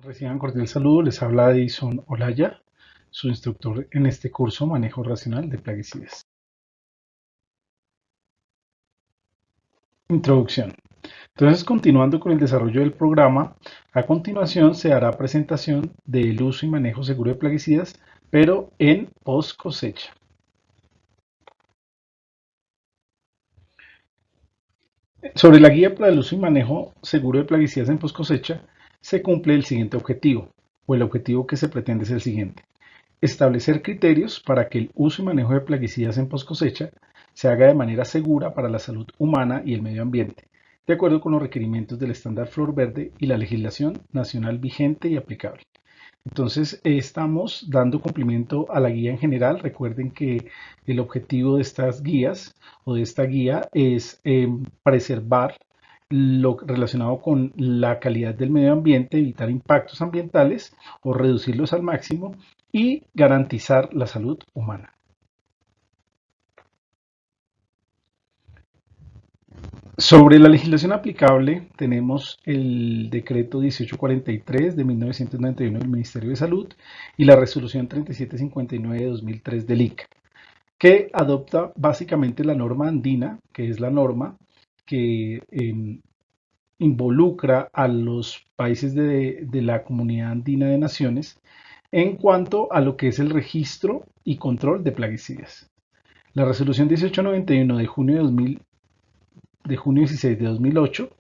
Reciban cordial saludo, les habla Edison Olaya, su instructor en este curso Manejo Racional de Plaguicidas. Introducción. Entonces, continuando con el desarrollo del programa, a continuación se hará presentación del uso y manejo seguro de plaguicidas, pero en post cosecha. Sobre la guía para el uso y manejo seguro de plaguicidas en post cosecha, se cumple el siguiente objetivo, o el objetivo que se pretende es el siguiente. Establecer criterios para que el uso y manejo de plaguicidas en post cosecha se haga de manera segura para la salud humana y el medio ambiente, de acuerdo con los requerimientos del estándar Flor Verde y la legislación nacional vigente y aplicable. Entonces, estamos dando cumplimiento a la guía en general. Recuerden que el objetivo de estas guías o de esta guía es preservar lo relacionado con la calidad del medio ambiente, evitar impactos ambientales o reducirlos al máximo y garantizar la salud humana. Sobre la legislación aplicable, tenemos el decreto 1843 de 1991 del Ministerio de Salud y la resolución 3759 de 2003 del ICA, que adopta básicamente la norma andina, que es la norma que involucra a los países de la Comunidad Andina de Naciones en cuanto a lo que es el registro y control de plaguicidas. La resolución 1891 de junio 16 de 2008,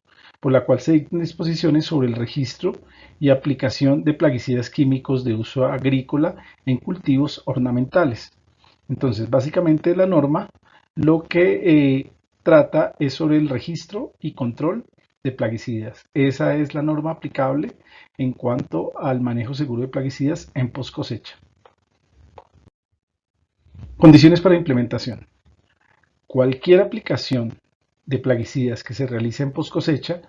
por la cual se dictan disposiciones sobre el registro y aplicación de plaguicidas químicos de uso agrícola en cultivos ornamentales. Entonces, básicamente la norma lo que trata es sobre el registro y control de plaguicidas. Esa es la norma aplicable en cuanto al manejo seguro de plaguicidas en post cosecha. Condiciones para implementación. Cualquier aplicación de plaguicidas que se realice en post cosecha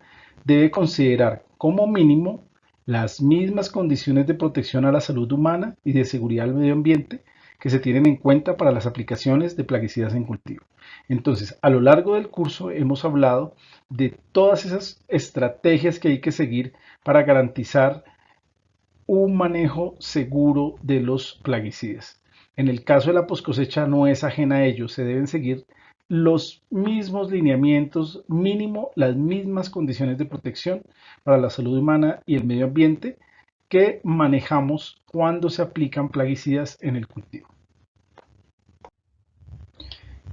debe considerar como mínimo las mismas condiciones de protección a la salud humana y de seguridad al medio ambiente que se tienen en cuenta para las aplicaciones de plaguicidas en cultivo. Entonces, a lo largo del curso hemos hablado de todas esas estrategias que hay que seguir para garantizar un manejo seguro de los plaguicidas. En el caso de la poscosecha no es ajena a ello, se deben seguir los mismos lineamientos, mínimo las mismas condiciones de protección para la salud humana y el medio ambiente que manejamos cuando se aplican plaguicidas en el cultivo.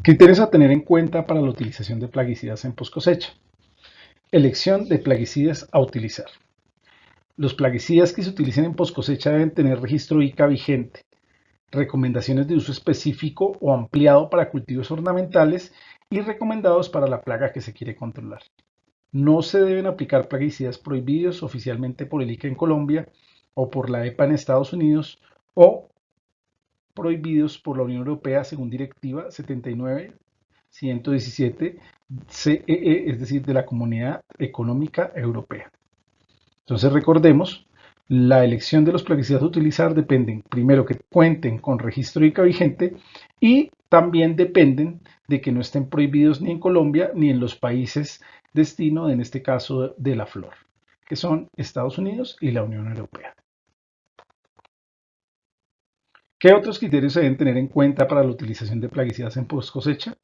Criterios a tener en cuenta para la utilización de plaguicidas en poscosecha. Elección de plaguicidas a utilizar. Los plaguicidas que se utilicen en poscosecha deben tener registro ICA vigente, recomendaciones de uso específico o ampliado para cultivos ornamentales y recomendados para la plaga que se quiere controlar. No se deben aplicar plaguicidas prohibidos oficialmente por el ICA en Colombia o por la EPA en Estados Unidos o prohibidos por la Unión Europea según Directiva 79-117 CEE, es decir, de la Comunidad Económica Europea. Entonces recordemos, la elección de los plaguicidas a utilizar dependen, primero, que cuenten con registro ICA vigente y también dependen de que no estén prohibidos ni en Colombia ni en los países destino, en este caso de la flor, que son Estados Unidos y la Unión Europea. ¿Qué otros criterios se deben tener en cuenta para la utilización de plaguicidas en post cosecha?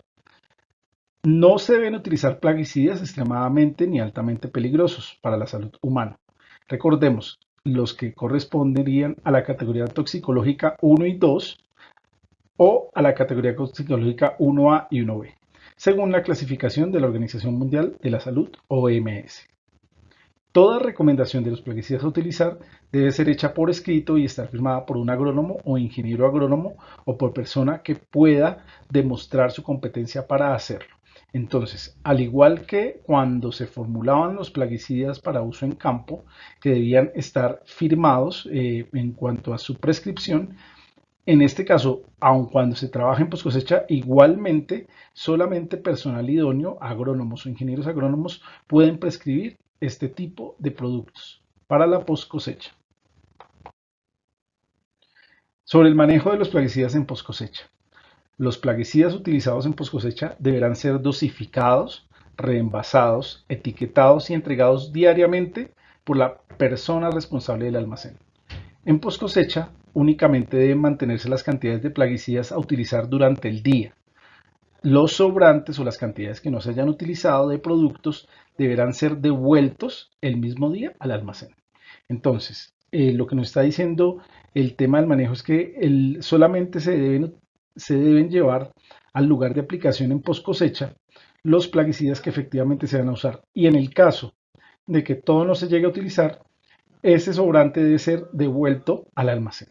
No se deben utilizar plaguicidas extremadamente ni altamente peligrosos para la salud humana. Recordemos, los que corresponderían a la categoría toxicológica 1 y 2 o a la categoría toxicológica 1A y 1B, según la clasificación de la Organización Mundial de la Salud, OMS. Toda recomendación de los plaguicidas a utilizar debe ser hecha por escrito y estar firmada por un agrónomo o ingeniero agrónomo o por persona que pueda demostrar su competencia para hacerlo. Entonces, al igual que cuando se formulaban los plaguicidas para uso en campo, que debían estar firmados en cuanto a su prescripción, en este caso, aun cuando se trabaja en post cosecha, igualmente solamente personal idóneo, agrónomos o ingenieros agrónomos pueden prescribir este tipo de productos para la post cosecha. Sobre el manejo de los plaguicidas en post cosecha. Los plaguicidas utilizados en post cosecha deberán ser dosificados, reenvasados, etiquetados y entregados diariamente por la persona responsable del almacén. En post cosecha, únicamente deben mantenerse las cantidades de plaguicidas a utilizar durante el día. Los sobrantes o las cantidades que no se hayan utilizado de productos deberán ser devueltos el mismo día al almacén. Entonces, lo que nos está diciendo el tema del manejo es que solamente se deben llevar al lugar de aplicación en post cosecha los plaguicidas que efectivamente se van a usar. Y en el caso de que todo no se llegue a utilizar, ese sobrante debe ser devuelto al almacén.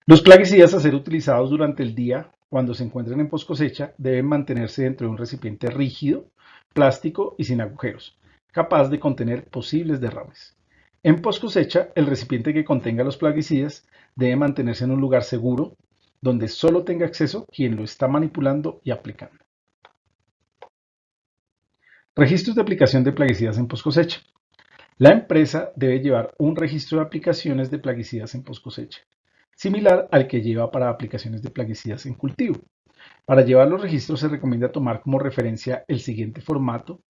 Los plaguicidas a ser utilizados durante el día, cuando se encuentren en post cosecha, deben mantenerse dentro de un recipiente rígido, plástico y sin agujeros, capaz de contener posibles derrames. En post cosecha, el recipiente que contenga los plaguicidas debe mantenerse en un lugar seguro, donde solo tenga acceso quien lo está manipulando y aplicando. Registros de aplicación de plaguicidas en post cosecha. La empresa debe llevar un registro de aplicaciones de plaguicidas en post cosecha, similar al que lleva para aplicaciones de plaguicidas en cultivo. Para llevar los registros se recomienda tomar como referencia el siguiente formato.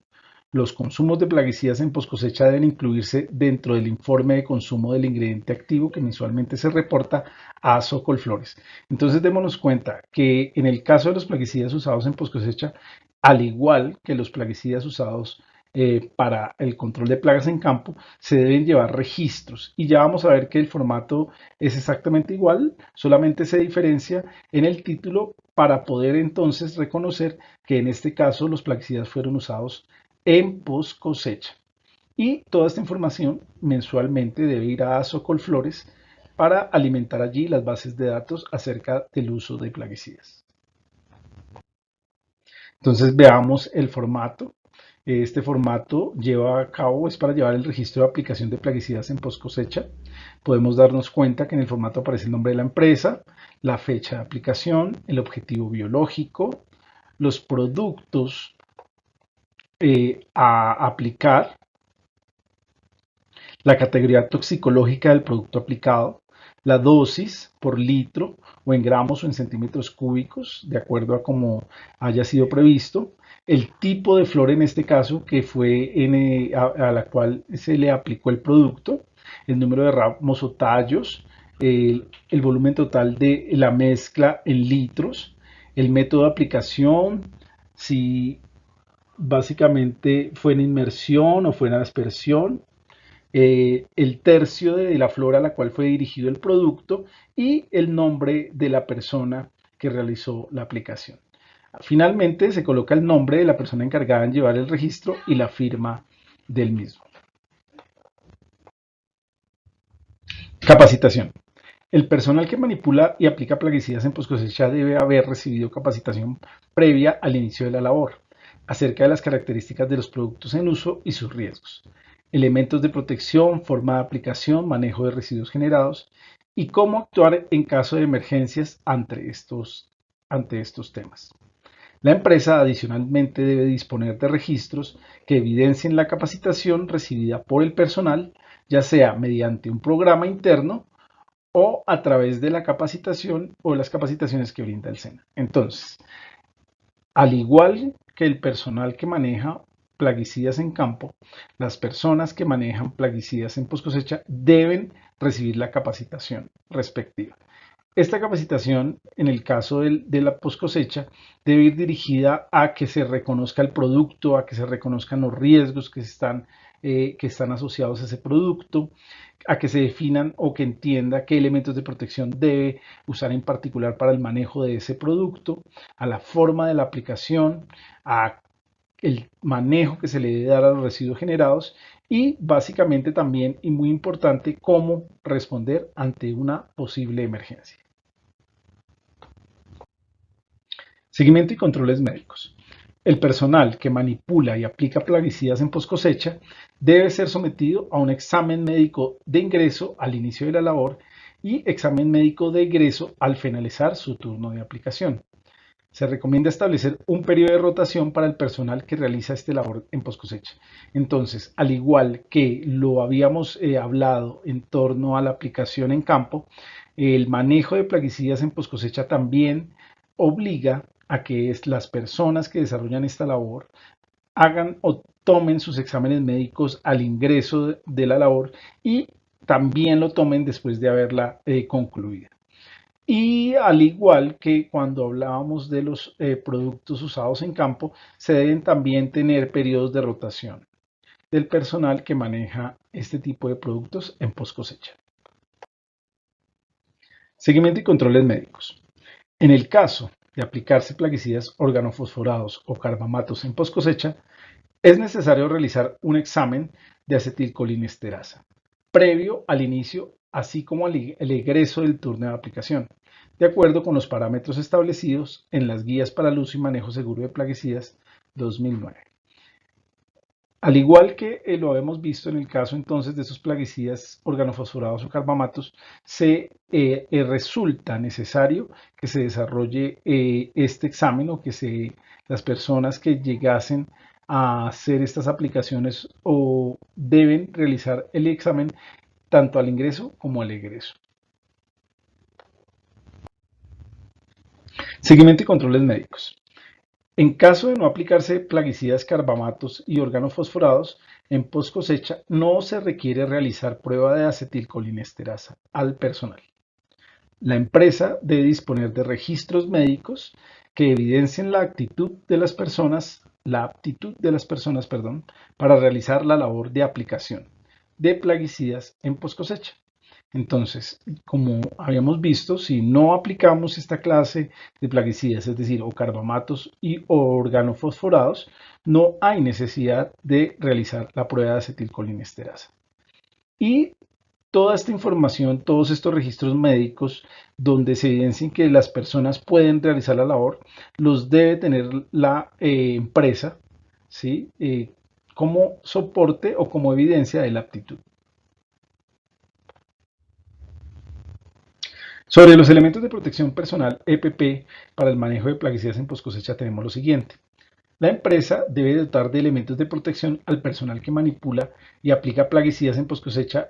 Los consumos de plaguicidas en post cosecha deben incluirse dentro del informe de consumo del ingrediente activo que mensualmente se reporta a Socolflores. Entonces démonos cuenta que en el caso de los plaguicidas usados en post cosecha, al igual que los plaguicidas usados para el control de plagas en campo, se deben llevar registros y ya vamos a ver que el formato es exactamente igual, solamente se diferencia en el título para poder entonces reconocer que en este caso los plaguicidas fueron usados en post cosecha. Y toda esta información mensualmente debe ir a Socolflores para alimentar allí las bases de datos acerca del uso de plaguicidas. Entonces veamos el formato. Este formato lleva a cabo, es para llevar el registro de aplicación de plaguicidas en post cosecha. Podemos darnos cuenta que en el formato aparece el nombre de la empresa, la fecha de aplicación, el objetivo biológico, los productos a aplicar, la categoría toxicológica del producto aplicado, la dosis por litro o en gramos o en centímetros cúbicos, de acuerdo a cómo haya sido previsto, el tipo de flor en este caso que fue a la cual se le aplicó el producto, el número de ramos o tallos, el volumen total de la mezcla en litros, el método de aplicación, si básicamente fue en inmersión o fue en aspersión, el tercio de la flor a la cual fue dirigido el producto y el nombre de la persona que realizó la aplicación. Finalmente se coloca el nombre de la persona encargada en llevar el registro y la firma del mismo. Capacitación. El personal que manipula y aplica plaguicidas en post cosecha debe haber recibido capacitación previa al inicio de la labor acerca de las características de los productos en uso y sus riesgos, elementos de protección, forma de aplicación, manejo de residuos generados y cómo actuar en caso de emergencias ante estos temas. La empresa adicionalmente debe disponer de registros que evidencien la capacitación recibida por el personal, ya sea mediante un programa interno o a través de la capacitación o las capacitaciones que brinda el SENA. Entonces, al igual que el personal que maneja plaguicidas en campo, las personas que manejan plaguicidas en post cosecha deben recibir la capacitación respectiva. Esta capacitación, en el caso de la post cosecha, debe ir dirigida a que se reconozca el producto, a que se reconozcan los riesgos que están asociados a ese producto, a que se definan o que entienda qué elementos de protección debe usar en particular para el manejo de ese producto, a la forma de la aplicación, a el manejo que se le debe dar a los residuos generados y básicamente también, y muy importante, cómo responder ante una posible emergencia. Seguimiento y controles médicos. El personal que manipula y aplica plaguicidas en post cosecha debe ser sometido a un examen médico de ingreso al inicio de la labor y examen médico de egreso al finalizar su turno de aplicación. Se recomienda establecer un periodo de rotación para el personal que realiza este labor en post cosecha. Entonces, al igual que lo habíamos hablado en torno a la aplicación en campo, el manejo de plaguicidas en post cosecha también obliga a que las personas que desarrollan esta labor hagan o tomen sus exámenes médicos al ingreso de la labor y también lo tomen después de haberla concluido. Y al igual que cuando hablábamos de los productos usados en campo, se deben también tener periodos de rotación del personal que maneja este tipo de productos en post cosecha. Seguimiento y controles médicos. En el caso de aplicarse plaguicidas organofosforados o carbamatos en post cosecha, es necesario realizar un examen de acetilcolinesterasa previo al inicio, así como el egreso del turno de aplicación, de acuerdo con los parámetros establecidos en las Guías para el Uso y Manejo Seguro de Plaguicidas 2009. Al igual que lo habíamos visto en el caso entonces de esos plaguicidas organofosforados o carbamatos, resulta necesario que se desarrolle este examen o que las personas que llegasen a hacer estas aplicaciones o deben realizar el examen tanto al ingreso como al egreso. Seguimiento y controles médicos. En caso de no aplicarse plaguicidas, carbamatos y organofosforados, en post cosecha no se requiere realizar prueba de acetilcolinesterasa al personal. La empresa debe disponer de registros médicos que evidencien la aptitud de las personas, para realizar la labor de aplicación de plaguicidas en post cosecha. Entonces, como habíamos visto, si no aplicamos esta clase de plaguicidas, es decir, o carbamatos y organofosforados, no hay necesidad de realizar la prueba de acetilcolinesterasa. Y toda esta información, todos estos registros médicos donde se evidencien que las personas pueden realizar la labor, los debe tener la empresa, ¿sí? Como soporte o como evidencia de la aptitud. Sobre los elementos de protección personal EPP para el manejo de plaguicidas en poscosecha tenemos lo siguiente. La empresa debe dotar de elementos de protección al personal que manipula y aplica plaguicidas en poscosecha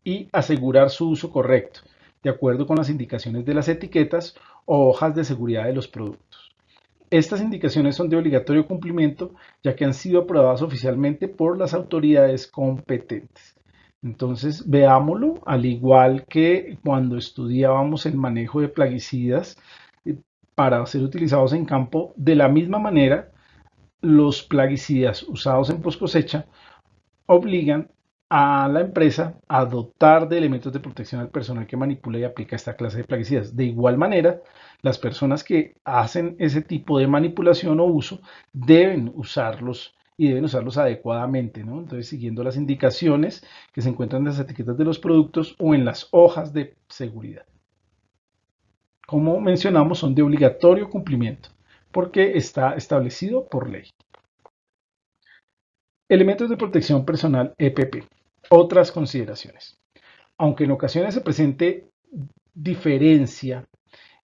y asegurar su uso correcto, de acuerdo con las indicaciones de las etiquetas o hojas de seguridad de los productos. Estas indicaciones son de obligatorio cumplimiento, ya que han sido aprobadas oficialmente por las autoridades competentes. Entonces, veámoslo, al igual que cuando estudiábamos el manejo de plaguicidas para ser utilizados en campo, de la misma manera, los plaguicidas usados en post cosecha obligan a la empresa a dotar de elementos de protección al personal que manipula y aplica esta clase de plaguicidas. De igual manera, las personas que hacen ese tipo de manipulación o uso deben usarlos y deben usarlos adecuadamente, ¿no? Entonces, siguiendo las indicaciones que se encuentran en las etiquetas de los productos o en las hojas de seguridad. Como mencionamos, son de obligatorio cumplimiento porque está establecido por ley. Elementos de protección personal EPP. Otras consideraciones. Aunque en ocasiones se presente diferencia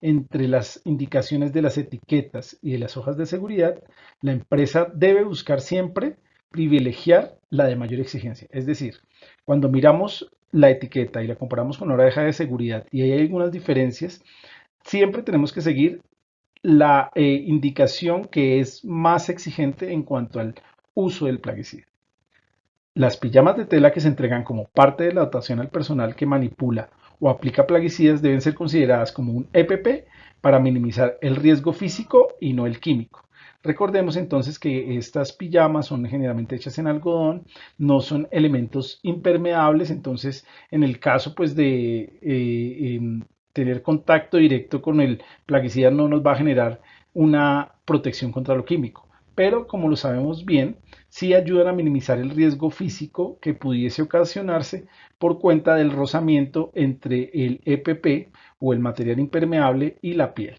entre las indicaciones de las etiquetas y de las hojas de seguridad, la empresa debe buscar siempre privilegiar la de mayor exigencia. Es decir, cuando miramos la etiqueta y la comparamos con la hoja de seguridad y hay algunas diferencias, siempre tenemos que seguir la indicación que es más exigente en cuanto al uso del plaguicida. Las pijamas de tela que se entregan como parte de la dotación al personal que manipula o aplica plaguicidas deben ser consideradas como un EPP para minimizar el riesgo físico y no el químico. Recordemos entonces que estas pijamas son generalmente hechas en algodón, no son elementos impermeables, entonces en el caso pues de tener contacto directo con el plaguicida no nos va a generar una protección contra lo químico. Pero como lo sabemos bien, sí ayudan a minimizar el riesgo físico que pudiese ocasionarse por cuenta del rozamiento entre el EPP o el material impermeable y la piel.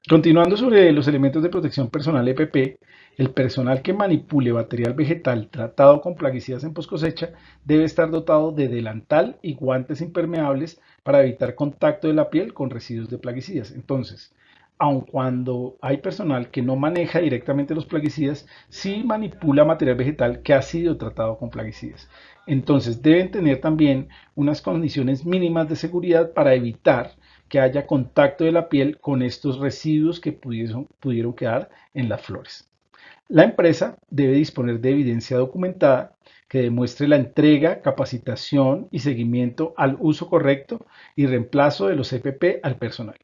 Continuando sobre los elementos de protección personal EPP, el personal que manipule material vegetal tratado con plaguicidas en post cosecha debe estar dotado de delantal y guantes impermeables para evitar contacto de la piel con residuos de plaguicidas. Entonces, aun cuando hay personal que no maneja directamente los plaguicidas, sí manipula material vegetal que ha sido tratado con plaguicidas. Entonces, deben tener también unas condiciones mínimas de seguridad para evitar que haya contacto de la piel con estos residuos que pudieron quedar en las flores. La empresa debe disponer de evidencia documentada que demuestre la entrega, capacitación y seguimiento al uso correcto y reemplazo de los EPP al personal.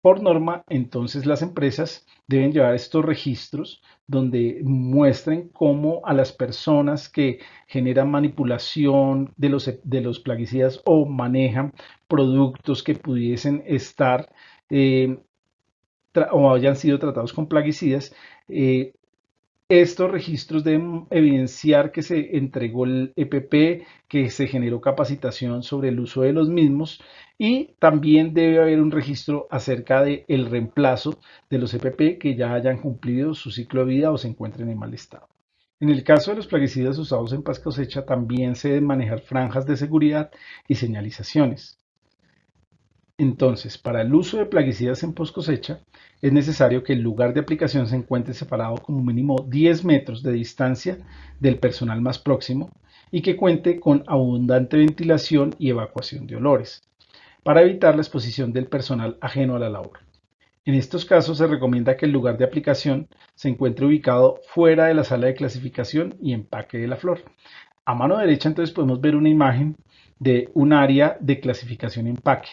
Por norma, entonces las empresas deben llevar estos registros donde muestren cómo a las personas que generan manipulación de los plaguicidas o manejan productos que pudiesen estar eh, o hayan sido tratados con plaguicidas, estos registros deben evidenciar que se entregó el EPP, que se generó capacitación sobre el uso de los mismos y también debe haber un registro acerca del reemplazo de los EPP que ya hayan cumplido su ciclo de vida o se encuentren en mal estado. En el caso de los plaguicidas usados en paz cosecha, también se deben manejar franjas de seguridad y señalizaciones. Entonces, para el uso de plaguicidas en post cosecha, es necesario que el lugar de aplicación se encuentre separado como mínimo 10 metros de distancia del personal más próximo y que cuente con abundante ventilación y evacuación de olores, para evitar la exposición del personal ajeno a la labor. En estos casos se recomienda que el lugar de aplicación se encuentre ubicado fuera de la sala de clasificación y empaque de la flor. A mano derecha entonces podemos ver una imagen de un área de clasificación y empaque.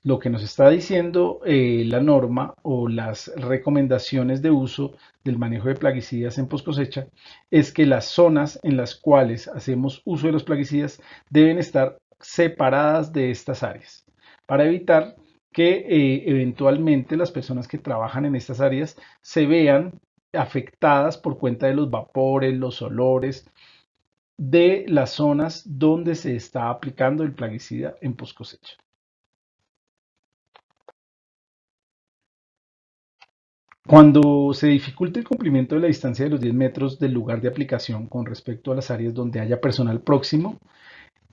Lo que nos está diciendo la norma o las recomendaciones de uso del manejo de plaguicidas en post cosecha es que las zonas en las cuales hacemos uso de los plaguicidas deben estar separadas de estas áreas para evitar que eventualmente las personas que trabajan en estas áreas se vean afectadas por cuenta de los vapores, los olores de las zonas donde se está aplicando el plaguicida en post cosecha. Cuando se dificulte el cumplimiento de la distancia de los 10 metros del lugar de aplicación con respecto a las áreas donde haya personal próximo,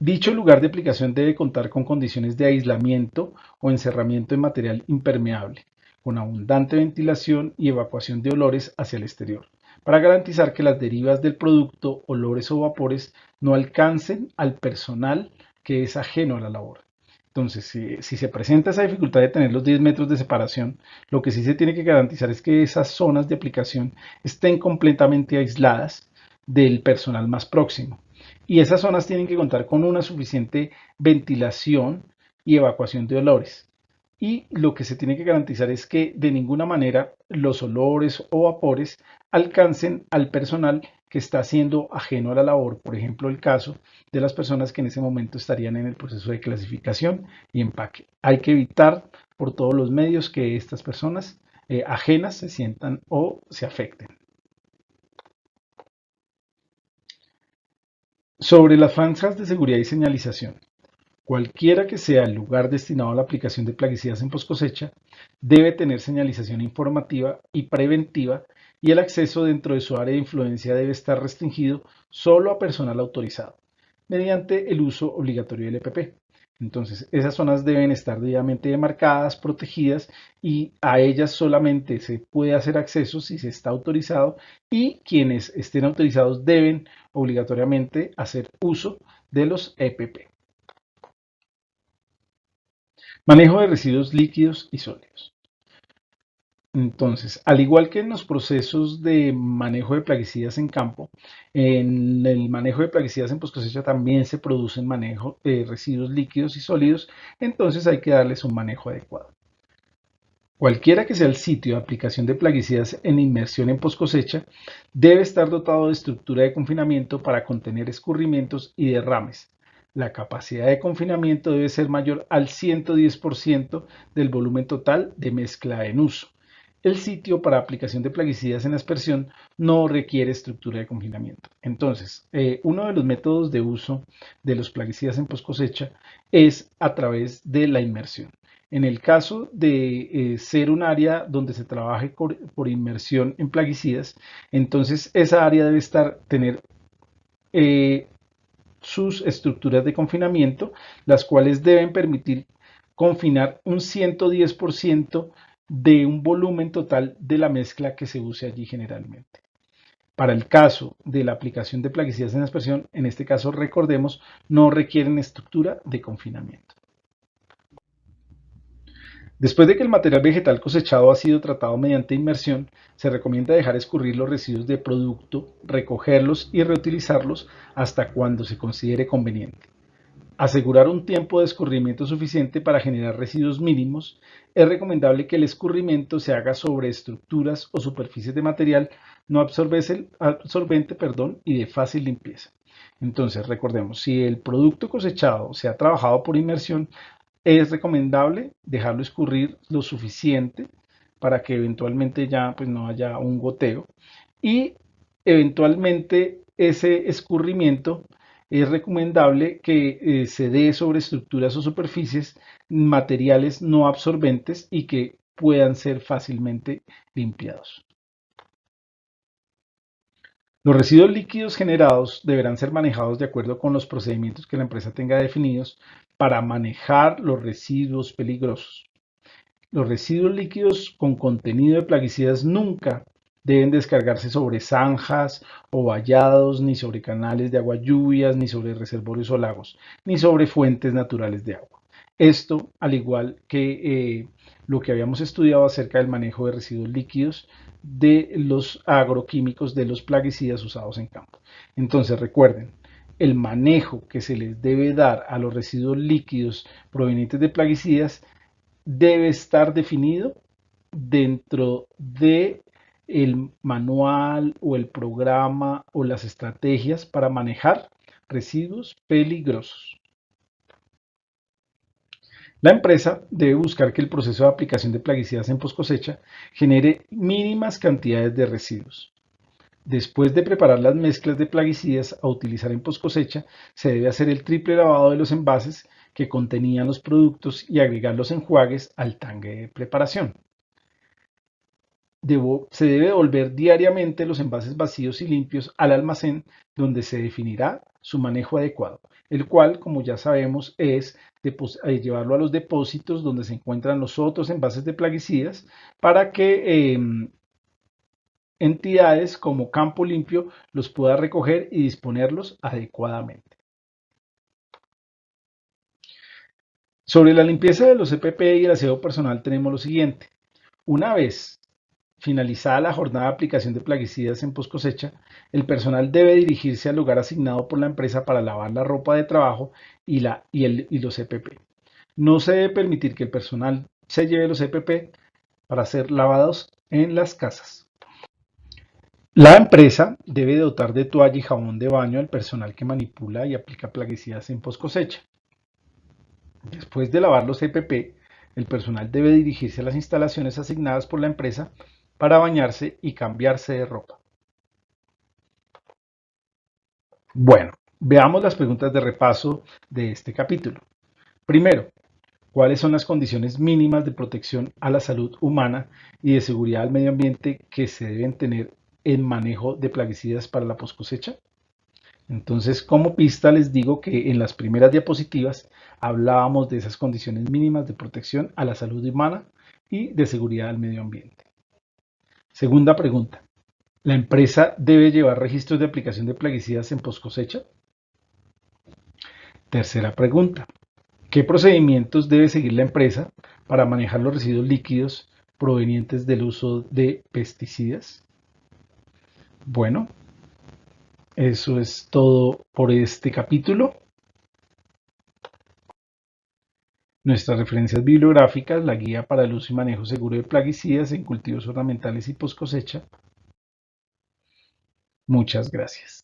dicho lugar de aplicación debe contar con condiciones de aislamiento o encerramiento en material impermeable, con abundante ventilación y evacuación de olores hacia el exterior, para garantizar que las derivas del producto, olores o vapores no alcancen al personal que es ajeno a la labor. Entonces, si se presenta esa dificultad de tener los 10 metros de separación, lo que sí se tiene que garantizar es que esas zonas de aplicación estén completamente aisladas del personal más próximo. Y esas zonas tienen que contar con una suficiente ventilación y evacuación de olores. Y lo que se tiene que garantizar es que de ninguna manera los olores o vapores alcancen al personal que está siendo ajeno a la labor, por ejemplo, el caso de las personas que en ese momento estarían en el proceso de clasificación y empaque. Hay que evitar por todos los medios que estas personas ajenas se sientan o se afecten. Sobre las franjas de seguridad y señalización. Cualquiera que sea el lugar destinado a la aplicación de plaguicidas en poscosecha, debe tener señalización informativa y preventiva y el acceso dentro de su área de influencia debe estar restringido solo a personal autorizado, mediante el uso obligatorio del EPP. Entonces, esas zonas deben estar debidamente demarcadas, protegidas y a ellas solamente se puede hacer acceso si se está autorizado y quienes estén autorizados deben obligatoriamente hacer uso de los EPP. Manejo de residuos líquidos y sólidos. Entonces, al igual que en los procesos de manejo de plaguicidas en campo, en el manejo de plaguicidas en poscosecha también se producen residuos líquidos y sólidos, entonces hay que darles un manejo adecuado. Cualquiera que sea el sitio de aplicación de plaguicidas en inmersión en poscosecha, debe estar dotado de estructura de confinamiento para contener escurrimientos y derrames. La capacidad de confinamiento debe ser mayor al 110% del volumen total de mezcla en uso. El sitio para aplicación de plaguicidas en aspersión no requiere estructura de confinamiento. Entonces, uno de los métodos de uso de los plaguicidas en poscosecha es a través de la inmersión. En el caso de ser un área donde se trabaje por inmersión en plaguicidas, entonces esa área debe tener eh, sus estructuras de confinamiento, las cuales deben permitir confinar un 110% de un volumen total de la mezcla que se use allí generalmente. Para el caso de la aplicación de plaguicidas en aspersión, en este caso recordemos, no requieren estructura de confinamiento. Después de que el material vegetal cosechado ha sido tratado mediante inmersión, se recomienda dejar escurrir los residuos de producto, recogerlos y reutilizarlos hasta cuando se considere conveniente. Asegurar un tiempo de escurrimiento suficiente para generar residuos mínimos. Es recomendable que el escurrimiento se haga sobre estructuras o superficies de material no absorbente y de fácil limpieza. Entonces, recordemos, si el producto cosechado se ha trabajado por inmersión, es recomendable dejarlo escurrir lo suficiente para que eventualmente ya pues, no haya un goteo y eventualmente ese escurrimiento es recomendable que se dé sobre estructuras o superficies, materiales no absorbentes y que puedan ser fácilmente limpiados. Los residuos líquidos generados deberán ser manejados de acuerdo con los procedimientos que la empresa tenga definidos para manejar los residuos peligrosos. Los residuos líquidos con contenido de plaguicidas nunca deben descargarse sobre zanjas o vallados, ni sobre canales de agua lluvias, ni sobre reservorios o lagos, ni sobre fuentes naturales de agua. Esto, al igual que lo que habíamos estudiado acerca del manejo de residuos líquidos de los agroquímicos, de los plaguicidas usados en campo. Entonces, recuerden, el manejo que se les debe dar a los residuos líquidos provenientes de plaguicidas debe estar definido dentro de el manual o el programa o las estrategias para manejar residuos peligrosos. La empresa debe buscar que el proceso de aplicación de plaguicidas en post cosecha genere mínimas cantidades de residuos. Después de preparar las mezclas de plaguicidas a utilizar en post cosecha, se debe hacer el triple lavado de los envases que contenían los productos y agregar los enjuagues al tanque de preparación. Se debe devolver diariamente los envases vacíos y limpios al almacén donde se definirá su manejo adecuado, el cual, como ya sabemos, es llevarlo a los depósitos donde se encuentran los otros envases de plaguicidas para que entidades como Campo Limpio los pueda recoger y disponerlos adecuadamente. Sobre la limpieza de los EPP y el aseo personal tenemos lo siguiente. Una vez finalizada la jornada de aplicación de plaguicidas en post cosecha, el personal debe dirigirse al lugar asignado por la empresa para lavar la ropa de trabajo y los EPP. No se debe permitir que el personal se lleve los EPP para ser lavados en las casas. La empresa debe dotar de toalla y jabón de baño al personal que manipula y aplica plaguicidas en post cosecha. Después de lavar los EPP, el personal debe dirigirse a las instalaciones asignadas por la empresa para bañarse y cambiarse de ropa. Bueno, veamos las preguntas de repaso de este capítulo. Primero, ¿cuáles son las condiciones mínimas de protección a la salud humana y de seguridad al medio ambiente que se deben tener en manejo de plaguicidas para la post cosecha? Entonces, como pista les digo que en las primeras diapositivas hablábamos de esas condiciones mínimas de protección a la salud humana y de seguridad al medio ambiente. Segunda pregunta, ¿la empresa debe llevar registros de aplicación de plaguicidas en post cosecha? Tercera pregunta, ¿qué procedimientos debe seguir la empresa para manejar los residuos líquidos provenientes del uso de pesticidas? Bueno, eso es todo por este capítulo. Nuestras referencias bibliográficas, la guía para el uso y manejo seguro de plaguicidas en cultivos ornamentales y post cosecha. Muchas gracias.